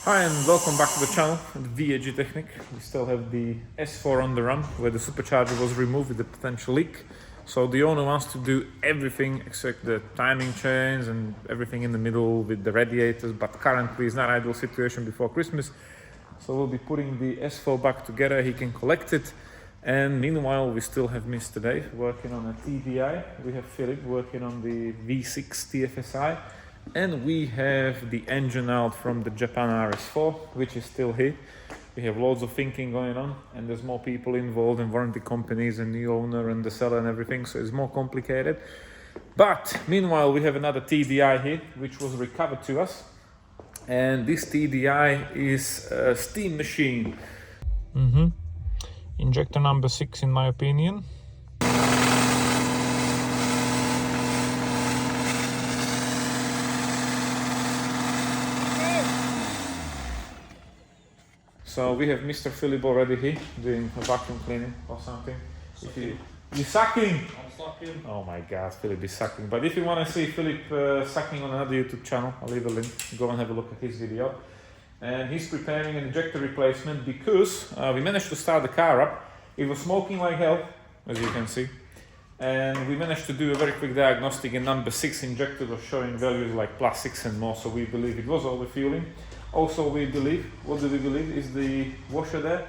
Hi and welcome back to the channel, the VAG Technic. We still have the S4 on the run where the supercharger was removed with a potential leak. So the owner wants to do everything except the timing chains and everything in the middle with the radiators, but currently it's not ideal situation before Christmas. So we'll be putting the S4 back together, he can collect it. And meanwhile we still have Miss today working on a TDI. We have Filip working on the V6 TFSI. And we have the engine out from the Japan RS4, which is still here. We have loads of thinking going on, and there's more people involved in warranty companies and the owner and the seller and everything, so it's more complicated. But meanwhile, we have another TDI here, which was recovered to us. And this TDI is a steam machine. Injector number 6 in my opinion. So we have Mr. Filip already here doing a vacuum cleaning or something. You're sucking! I'm sucking. Oh my god, Filip is sucking. But if you want to see Filip sucking on another YouTube channel, I'll leave a link. Go and have a look at his video. And he's preparing an injector replacement because we managed to start the car up. It was smoking like hell, as you can see. And we managed to do a very quick diagnostic, and number 6 injector was showing values like +6 and more, so we believe it was overfueling. Also, we believe, what do we believe, is the washer there?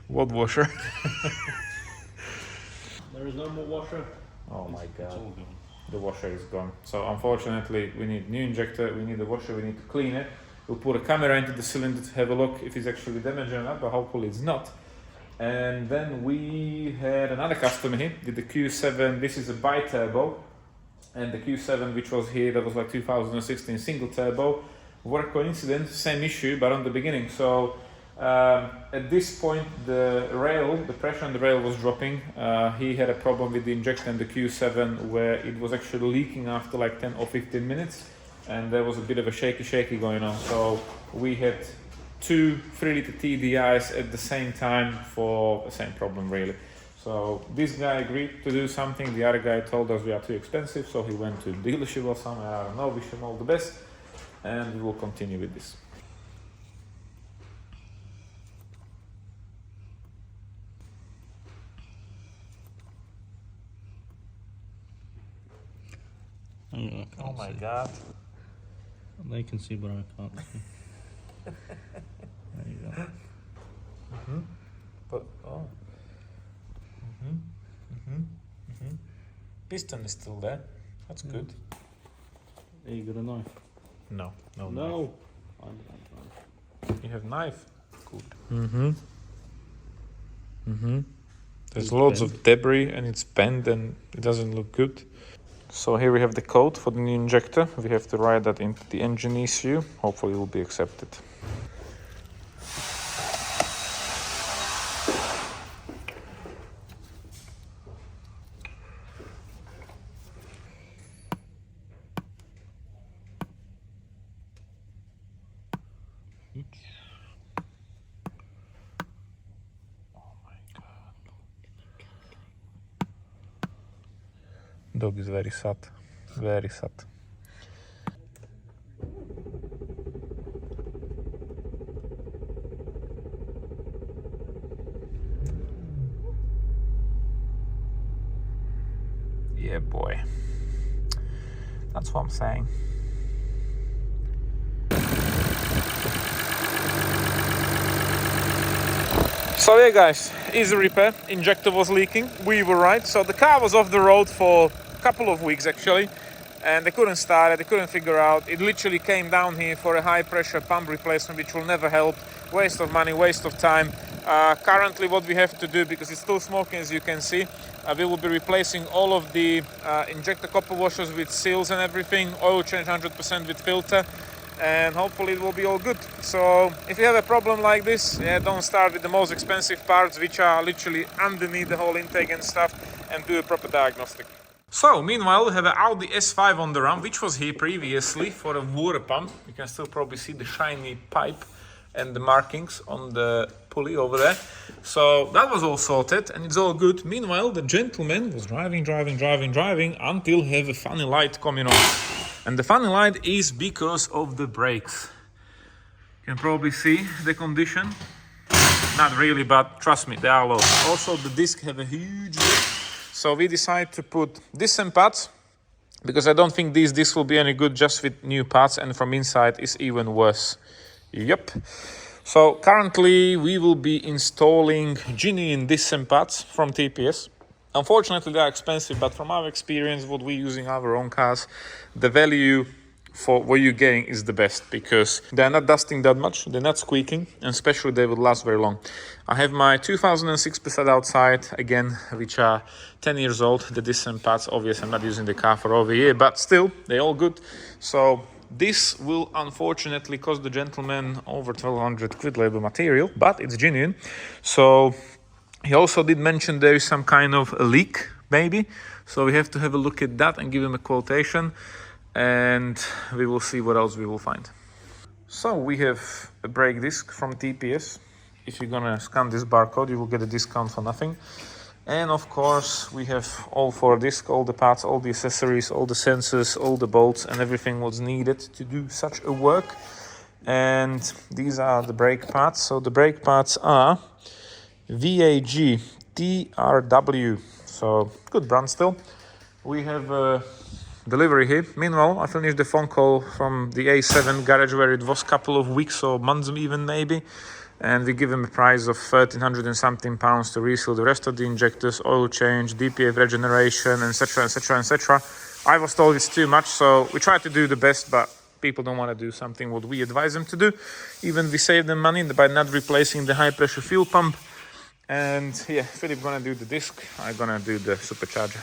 What washer? There is no more washer. Oh my god. It's all gone. The washer is gone. So unfortunately, we need new injector, we need a washer, we need to clean it. We'll put a camera into the cylinder to have a look if it's actually damaged or not, but hopefully it's not. And then we had another customer here with the Q7. This is a bi-turbo, and the Q7 which was here, that was like 2016 single turbo. What a coincidence, same issue but on the beginning. So at this point the pressure on the rail was dropping. He had a problem with the injector in the Q7 where it was actually leaking after like 10 or 15 minutes, and there was a bit of a shaky going on. So we had 2 3-liter TDIs at the same time for the same problem really. So this guy agreed to do something, the other guy told us we are too expensive, so he went to the dealership or somewhere, I don't know, wish him all the best, and we will continue with this. Oh my god. They can see, but I can't see. There you go. But piston is still there. That's good. There you got a knife. No. No. You have knife. Good. There's It's loads bent. of debris and it's bent and it doesn't look good. So here we have the code for the new injector. We have to write that into the engine ECU. Hopefully it will be accepted. Dog is very sad, very sad. Yeah, boy. That's what I'm saying. So yeah guys, easy repair. Injector was leaking, we were right. So the car was off the road for couple of weeks actually, and they couldn't start it, they couldn't figure out. It literally came down here for a high pressure pump replacement, which will never help. Waste of money, waste of time. Currently what we have to do, because it's still smoking as you can see, we will be replacing all of the injector copper washers with seals and everything, oil change 100% with filter, and hopefully it will be all good. So if you have a problem like this, don't start with the most expensive parts which are literally underneath the whole intake and stuff, and do a proper diagnostic. So, meanwhile, we have an Audi S5 on the run, which was here previously for a water pump. You can still probably see the shiny pipe and the markings on the pulley over there. So that was all sorted and it's all good. Meanwhile, the gentleman was driving until he have a funny light coming on. And the funny light is because of the brakes. You can probably see the condition. Not really, but trust me, they are low. Also, the disc have a huge lip. So we decided to put disc pads, because I don't think these discs will be any good just with new parts, and from inside it's even worse. Yep. So currently we will be installing genuine disc pads from TPS. Unfortunately they are expensive, but from our experience, what we use in our own cars, the value for what you're getting is the best, because they're not dusting that much, they're not squeaking, and especially they would last very long. I have my 2006 Passat outside again, which are 10 years old. The disc pads, obviously I'm not using the car for over a year, but still they're all good. So this will unfortunately cost the gentleman over 1200 quid label material, but it's genuine. So he also did mention there is some kind of a leak maybe, so we have to have a look at that and give him a quotation, and we will see what else we will find. So we have a brake disc from TPS. If you're gonna scan this barcode, you will get a discount for nothing. And of course we have all 4 discs, all the parts, all the accessories, all the sensors, all the bolts and everything was needed to do such a work. And these are the brake parts. So the brake parts are VAG TRW, so good brand still. We have a delivery here. Meanwhile, I finished the phone call from the A7 garage where it was a couple of weeks or months even maybe, and we give him a price of 1,300 and something pounds to reseal the rest of the injectors, oil change, DPF regeneration, etc, etc, etc. I was told it's too much, so we try to do the best, but people don't want to do something what we advise them to do. Even we save them money by not replacing the high pressure fuel pump. And yeah, Filip gonna do the disc, I'm gonna do the supercharger.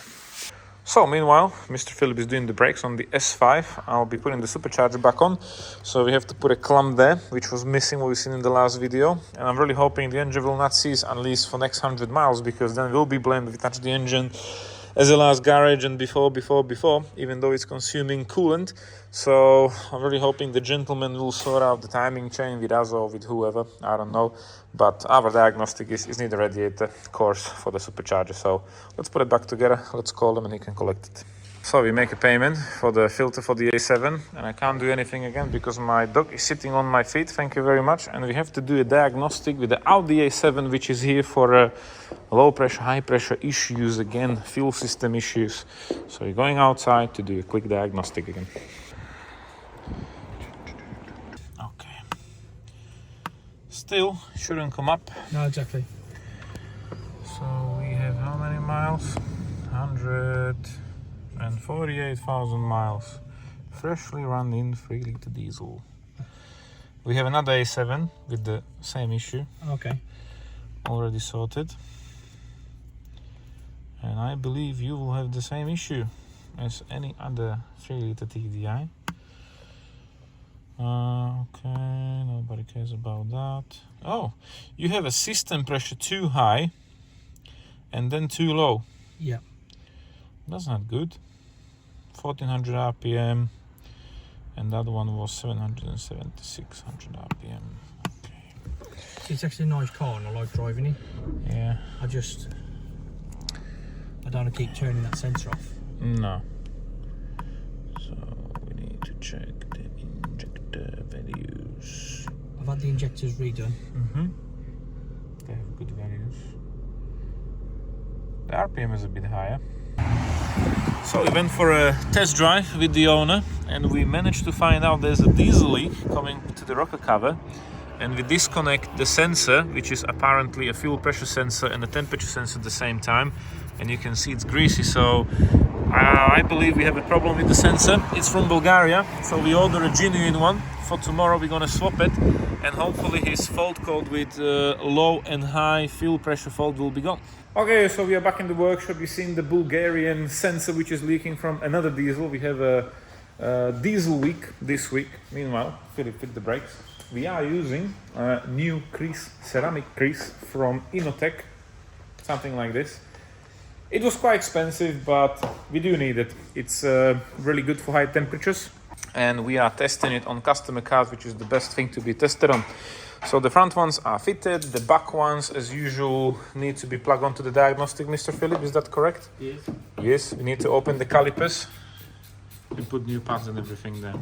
So meanwhile, Mr. Filip is doing the brakes on the S5. I'll be putting the supercharger back on. So we have to put a clamp there, which was missing, what we've seen in the last video. And I'm really hoping the engine will not seize at least for next 100 miles, because then we'll be blamed if we touch the engine as a last garage and before, even though it's consuming coolant. So I'm really hoping the gentleman will sort out the timing chain with us or with whoever, I don't know. But our diagnostic is need a radiator course for the supercharger. So let's put it back together, let's call him and he can collect it. So we make a payment for the filter for the A7, and I can't do anything again because my dog is sitting on my feet, thank you very much. And we have to do a diagnostic with the Audi A7, which is here for low pressure, high pressure issues again, fuel system issues. So we're going outside to do a quick diagnostic again. Okay. Still shouldn't come up. No, exactly. So we have how many miles? 148,000 miles. Freshly run in 3-litre diesel. We have another A7 with the same issue. Okay. Already sorted. And I believe you will have the same issue as any other 3-litre TDI. Okay, nobody cares about that. Oh, you have a system pressure too high and then too low. Yeah. That's not good. 1400 RPM, and that one was 776 RPM. Okay. It's actually a nice car and I like driving it. Yeah. I don't want to keep turning that sensor off. No. So we need to check the injector values. I've had the injectors redone. They have good values. The RPM is a bit higher. So we went for a test drive with the owner, and we managed to find out there's a diesel leak coming to the rocker cover, and we disconnect the sensor, which is apparently a fuel pressure sensor and a temperature sensor at the same time, and you can see it's greasy. So I believe we have a problem with the sensor. It's from Bulgaria, so we order a genuine one. For tomorrow we're gonna swap it, and hopefully his fault code with low and high fuel pressure fault will be gone. Okay, so we are back in the workshop. You've seen the Bulgarian sensor which is leaking from another diesel. We have a diesel leak this week. Meanwhile, Filip fit the brakes. We are using a new crease, ceramic crease from Inotech, something like this. It was quite expensive, but we do need it. It's really good for high temperatures, and we are testing it on customer cars, which is the best thing to be tested on. So the front ones are fitted, the back ones, as usual, need to be plugged onto the diagnostic, Mr. Philip, is that correct? Yes. Yes, we need to open the calipers and put new pads and everything there.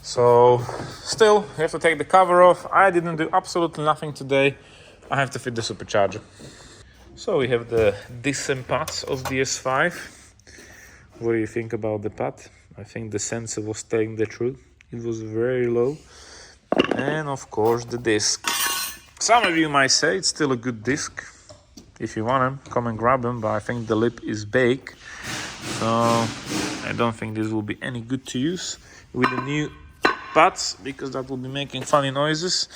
So, still, you have to take the cover off. I didn't do absolutely nothing today. I have to fit the supercharger. So we have the decent pads of the S5. What do you think about the pad? I think the sensor was telling the truth. It was very low. And of course the disc. Some of you might say it's still a good disc. If you want them, come and grab them, but I think the lip is big. So I don't think this will be any good to use with the new pads, because that will be making funny noises.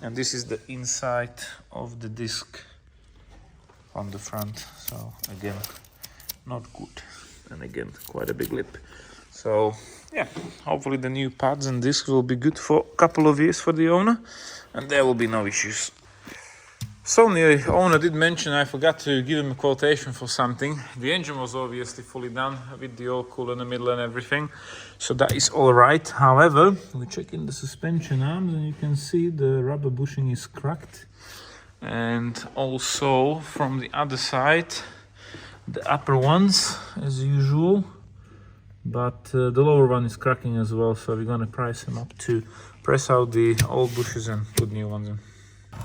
And this is the inside of the disc on the front. So again, not good. And again, quite a big lip. So yeah, hopefully the new pads and discs will be good for a couple of years for the owner, and there will be no issues. So the owner did mention, I forgot to give him a quotation for something. The engine was obviously fully done with the oil cooler in the middle and everything, so that is all right. However, we check in the suspension arms and you can see the rubber bushing is cracked, and also from the other side the upper ones as usual, but the lower one is cracking as well, so we're gonna price them up to press out the old bushes and put new ones in.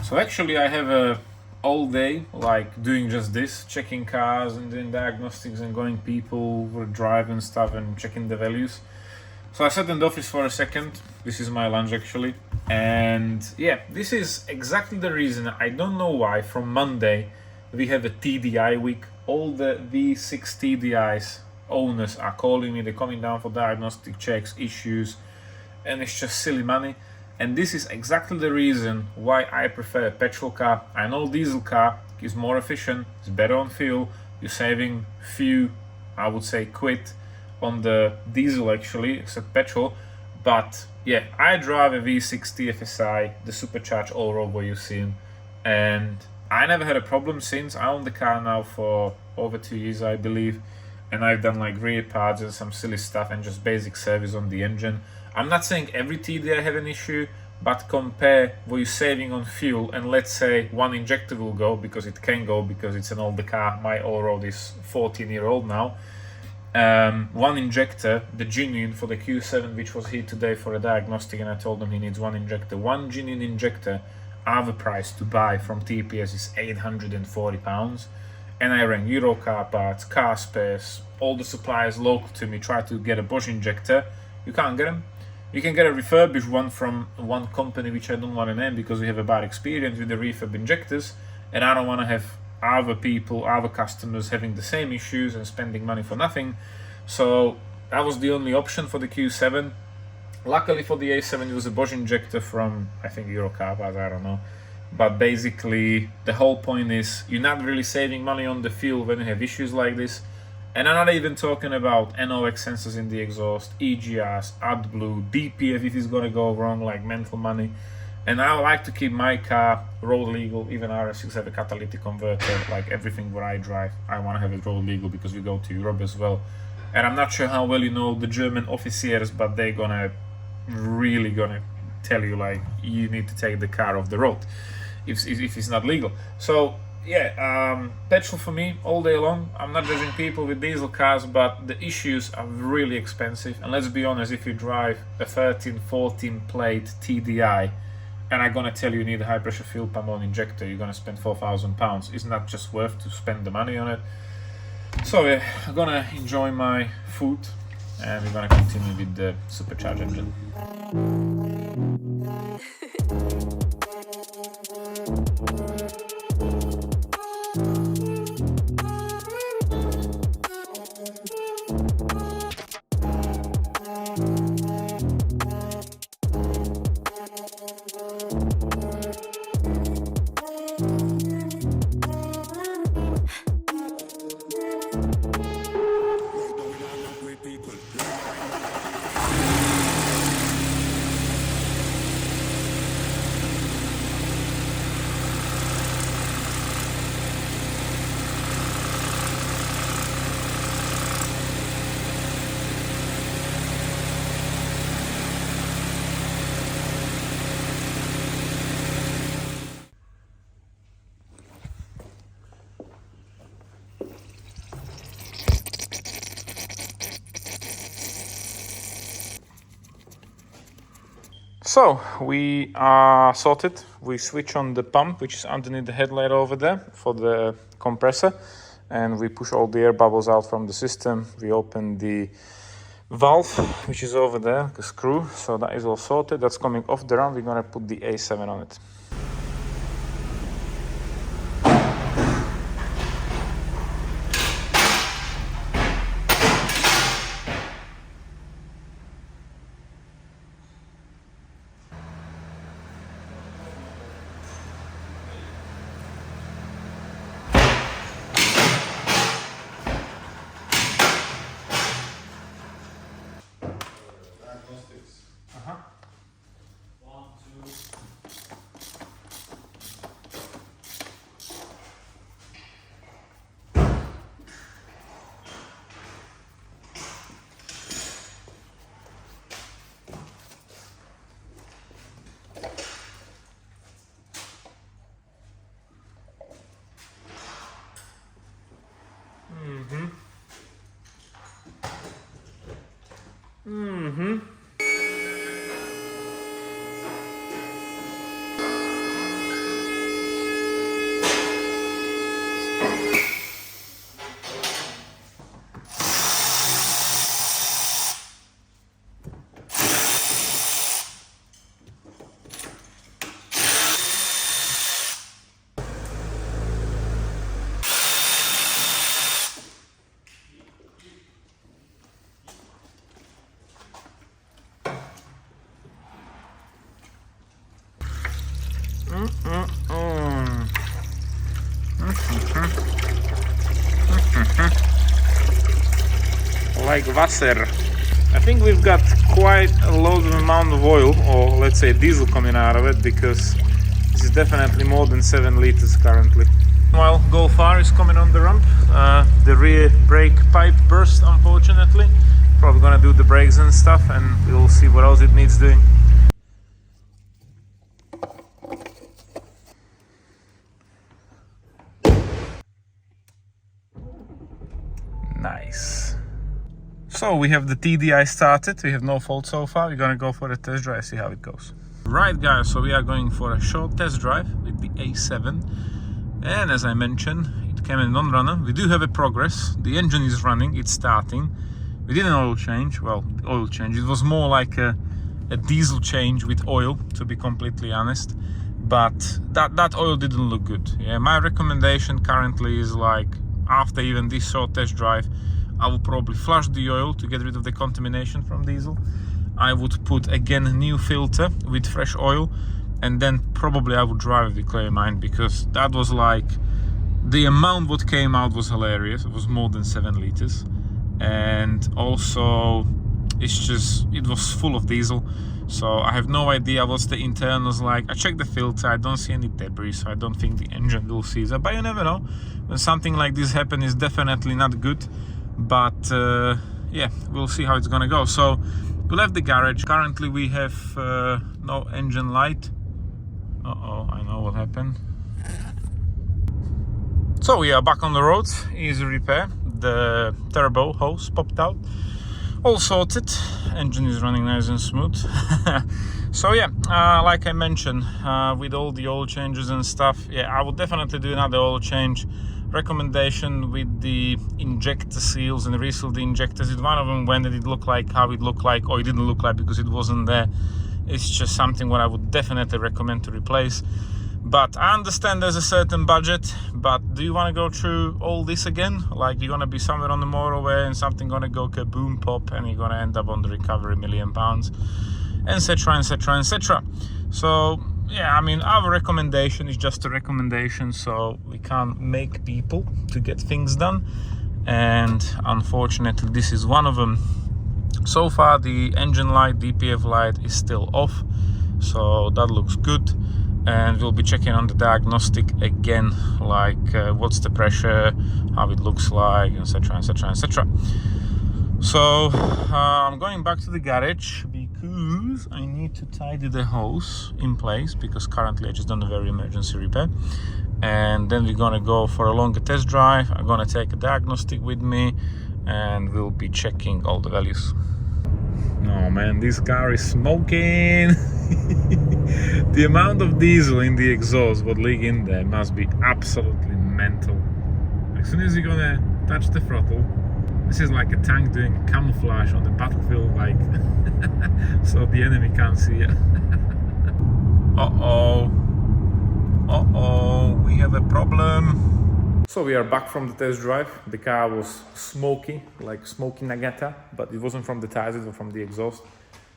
So actually I have a all day like doing just this, checking cars and doing diagnostics and going people who are driving stuff and checking the values. So I sat in the office for a second. This is my lunch actually, and yeah, this is exactly the reason. I don't know why from Monday we have a TDI week. All the V6 TDIs owners are calling me, they're coming down for diagnostic checks, issues, and it's just silly money. And this is exactly the reason why I prefer a petrol car. I know diesel car is more efficient, it's better on fuel, you're saving few, I would say, quid on the diesel actually, except petrol. But yeah, I drive a V6 TFSI, the supercharged all-road what you've seen, and I never had a problem since. I own the car now for over 2 years, I believe, and I've done like rear pads and some silly stuff and just basic service on the engine. I'm not saying every TDI have an issue, but compare what you're saving on fuel, and let's say one injector will go, because it can go, because it's an older car. My all-road is 14-year-old now. One injector, the genuine for the Q7, which was here today for a diagnostic, and I told him he needs one injector. One genuine injector, other price to buy from TPS is £840. And I rang Euro car parts, car spares, all the suppliers local to me, try to get a Bosch injector. You can't get them. You can get a refurbished one from one company, which I don't want to name because we have a bad experience with the refurb injectors, and I don't want to have other people, other customers having the same issues and spending money for nothing. So that was the only option for the Q7. Luckily for the A7, it was a Bosch injector from, I think, Eurocar, but I don't know. But basically, the whole point is you're not really saving money on the fuel when you have issues like this. And I'm not even talking about NOx sensors in the exhaust, EGRs, AdBlue, DPF if it's gonna go wrong, like mental money. And I like to keep my car road legal. Even RS6 have a catalytic converter, like everything where I drive, I wanna have it road legal because we go to Europe as well. And I'm not sure how well you know the German officiers, but they're really gonna tell you like you need to take the car off the road if it's not legal. So yeah, petrol for me all day long. I'm not judging people with diesel cars, but the issues are really expensive. And let's be honest, if you drive a 13, 14 plate TDI and I'm gonna tell you need a high pressure fuel pump on injector, you're gonna spend £4,000. It's not just worth to spend the money on it. So yeah, I'm gonna enjoy my food and we're gonna continue with the supercharged engine. So we are sorted. We switch on the pump, which is underneath the headlight over there for the compressor, and we push all the air bubbles out from the system. We open the valve, which is over there, the screw. So that is all sorted. That's coming off the run. We're gonna put the A7 on it. Diagnostics. Uh-huh. 1, 2. Like Wasser. I think we've got quite a load of amount of oil, or let's say diesel, coming out of it, because this is definitely more than 7 liters currently. While Golf R is coming on the ramp, the rear brake pipe burst, unfortunately. Probably gonna do the brakes and stuff, and we'll see what else it needs doing. Nice. So we have the TDI started. We have no fault so far. We're gonna go for a test drive, see how it goes. Right guys, so we are going for a short test drive with the A7, and as I mentioned, it came in non-runner. We do have a progress. The engine is running, it's starting. We did an oil change. Well, oil change, it was more like a diesel change with oil, to be completely honest, but that oil didn't look good. Yeah, my recommendation currently is, like, after even this short test drive, I will probably flush the oil to get rid of the contamination from diesel. I would put again a new filter with fresh oil, and then probably I would drive the clear mind, because that was like, the amount what came out was hilarious. It was more than 7 liters, and also it was full of diesel. So I have no idea what's the internals like. I checked the filter, I don't see any debris, so I don't think the engine will seize it, but you never know. When something like this happens, it's definitely not good. But yeah, we'll see how it's gonna go. So we left the garage. Currently we have no engine light. Uh-oh, I know what happened. So we are back on the road. Easy repair. The turbo hose popped out. All sorted. Engine is running nice and smooth. So yeah, like I mentioned, with all the oil changes and stuff, yeah, I would definitely do another oil change. Recommendation with the injector seals and reseal the injectors. If one of them went, it looked like how it looked like, or it didn't look like because it wasn't there. It's just something what I would definitely recommend to replace. But I understand there's a certain budget, but do you want to go through all this again? Like, you're gonna be somewhere on the motorway and something gonna go kaboom pop, and you're gonna end up on the recovery £1 million, etc, etc, etc. So yeah, I mean, our recommendation is just a recommendation, so we can't make people to get things done, and unfortunately this is one of them. So far the engine light, DPF light, is still off, so that looks good. And we'll be checking on the diagnostic again, like what's the pressure, how it looks like, etc, etc, etc. So I'm going back to the garage because I need to tidy the hose in place, because currently I just done a very emergency repair. And then we're gonna go for a longer test drive. I'm gonna take a diagnostic with me, and we'll be checking all the values. Oh man, this car is smoking. The amount of diesel in the exhaust what leak in there must be absolutely mental. As soon as you're gonna touch the throttle, this is like a tank doing camouflage on the battlefield, like so the enemy can't see it. Uh-oh, we have a problem. So we are back from the test drive. The car was smoky, like smoky nagata, but it wasn't from the tires, it was from the exhaust.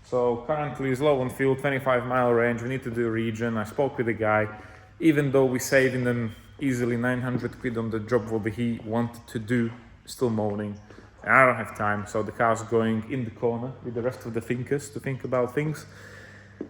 So currently it's low on fuel, 25-mile range. We need to do a regen. I spoke with the guy. Even though we saving them easily 900 quid on the job what he wanted to do, still moaning. I don't have time, so the car's going in the corner with the rest of the thinkers to think about things.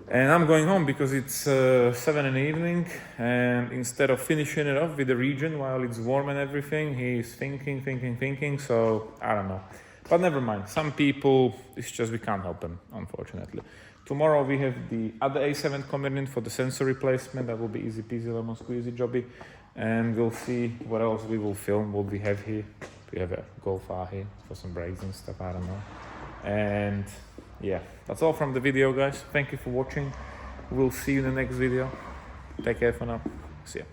And I'm going home because it's 7 in the evening, and instead of finishing it off with the regen while it's warm and everything, he's thinking, so I don't know. But never mind, some people, it's just we can't help them, unfortunately. Tomorrow we have the other A7 coming in for the sensor replacement. That will be easy peasy lemon squeezy jobby. And we'll see what else we will film, what we have here. We have a Golf R here for some brakes and stuff, I don't know. And yeah, that's all from the video, guys. Thank you for watching. We'll see you in the next video. Take care for now. See ya.